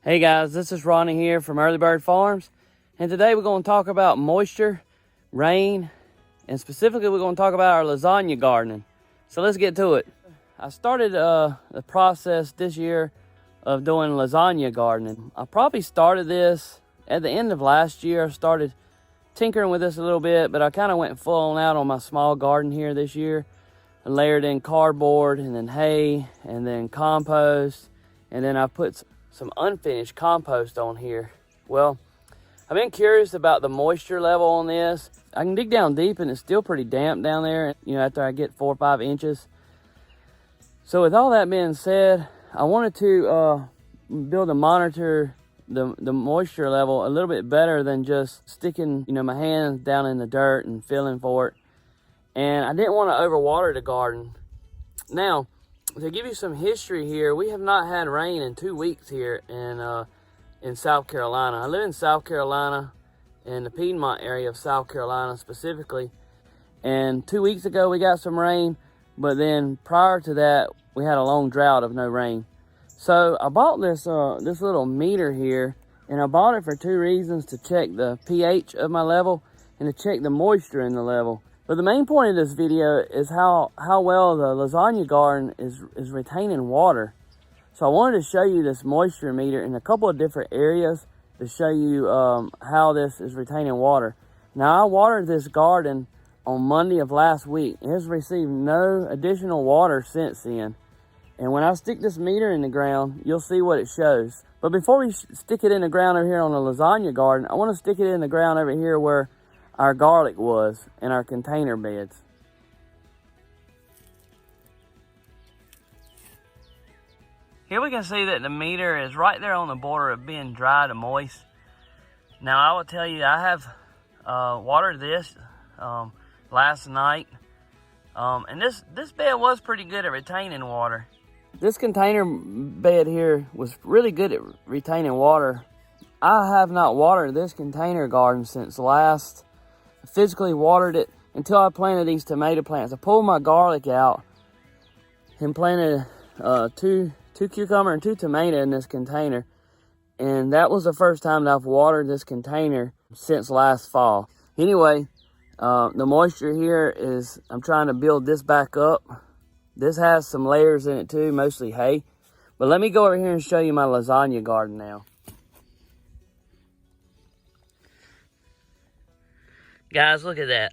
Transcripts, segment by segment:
Hey guys, this is Ronnie here from Earlybird Farms, and today we're going to talk about moisture, rain, and specifically we're going to talk about our lasagna gardening. So let's get to it. I started the process this year of doing lasagna gardening. I probably started this at the end of last year. I started tinkering with this a little bit, but I kind of went full on out on my small garden here this year. I layered in cardboard and then hay and then compost, and then I put some unfinished compost on here. Well, I've been curious about the moisture level on this. I can dig down deep and it's still pretty damp down there, after I get 4 or 5 inches. So with all that being said, I wanted to build to monitor the moisture level a little bit better than just sticking, my hands down in the dirt and feeling for it. And I didn't want to overwater the garden. Now, to give you some history here, we have not had rain in 2 weeks here in South Carolina. I live in South Carolina, in the Piedmont area of South Carolina specifically. And 2 weeks ago we got some rain, but then prior to that we had a long drought of no rain. So I bought this little meter here, and I bought it for 2 reasons: to check the pH of my level and to check the moisture in the level. But the main point of this video is how well the lasagna garden is retaining water. So I wanted to show you this moisture meter in a couple of different areas to show you how this is retaining water. Now, I watered this garden on Monday of last week. It has received no additional water since then. And when I stick this meter in the ground, you'll see what it shows. But before we stick it in the ground over here on the lasagna garden, I want to stick it in the ground over here where our garlic was in our container beds. Here we can see that the meter is right there on the border of being dry to moist. Now I will tell you, I have watered this last night, and this bed was pretty good at retaining water. This container bed here was really good at retaining water. I have not watered this container garden since last physically watered it until I planted these tomato plants. I pulled my garlic out and planted two cucumber and 2 tomato in this container, and that was the first time that I've watered this container since last fall. Anyway, the moisture here is, I'm trying to build this back up. This has some layers in it too, mostly hay. But let me go over here and show you my lasagna garden now. Guys, look at that.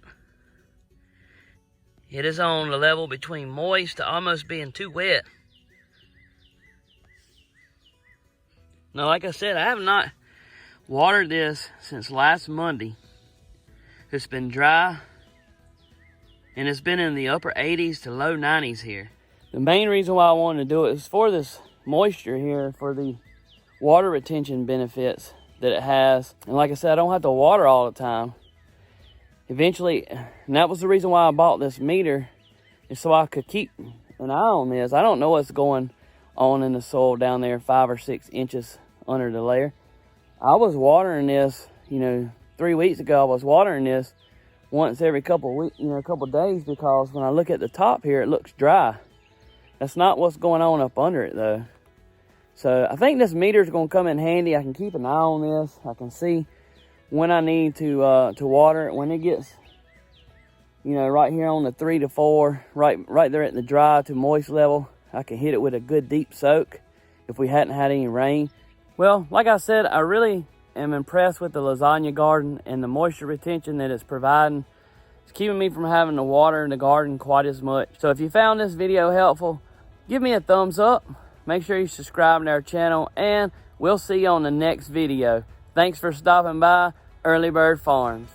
It is on the level between moist to almost being too wet. Now, like I said, I have not watered this since last Monday. It's been dry, and it's been in the upper 80s to low 90s here. The main reason why I wanted to do it is for this moisture here, for the water retention benefits that it has. And like I said, I don't have to water all the time. Eventually, and that was the reason why I bought this meter, is so I could keep an eye on this. I don't know what's going on in the soil down there 5 or 6 inches under the layer. I was watering this, 3 weeks ago. I was watering this once every couple weeks, couple days, because when I look at the top here, it looks dry. That's not what's going on up under it though. So I think this meter is going to come in handy. I can keep an eye on this. I can see when I need to water it. When it gets, right here on the 3 to 4, right there at the dry to moist level, I can hit it with a good deep soak if we hadn't had any rain. Well, like I said, I really am impressed with the lasagna garden and the moisture retention that it's providing. It's keeping me from having to water the garden quite as much. So if you found this video helpful, give me a thumbs up. Make sure you subscribe to our channel, and we'll see you on the next video. Thanks for stopping by Earlybird Farms.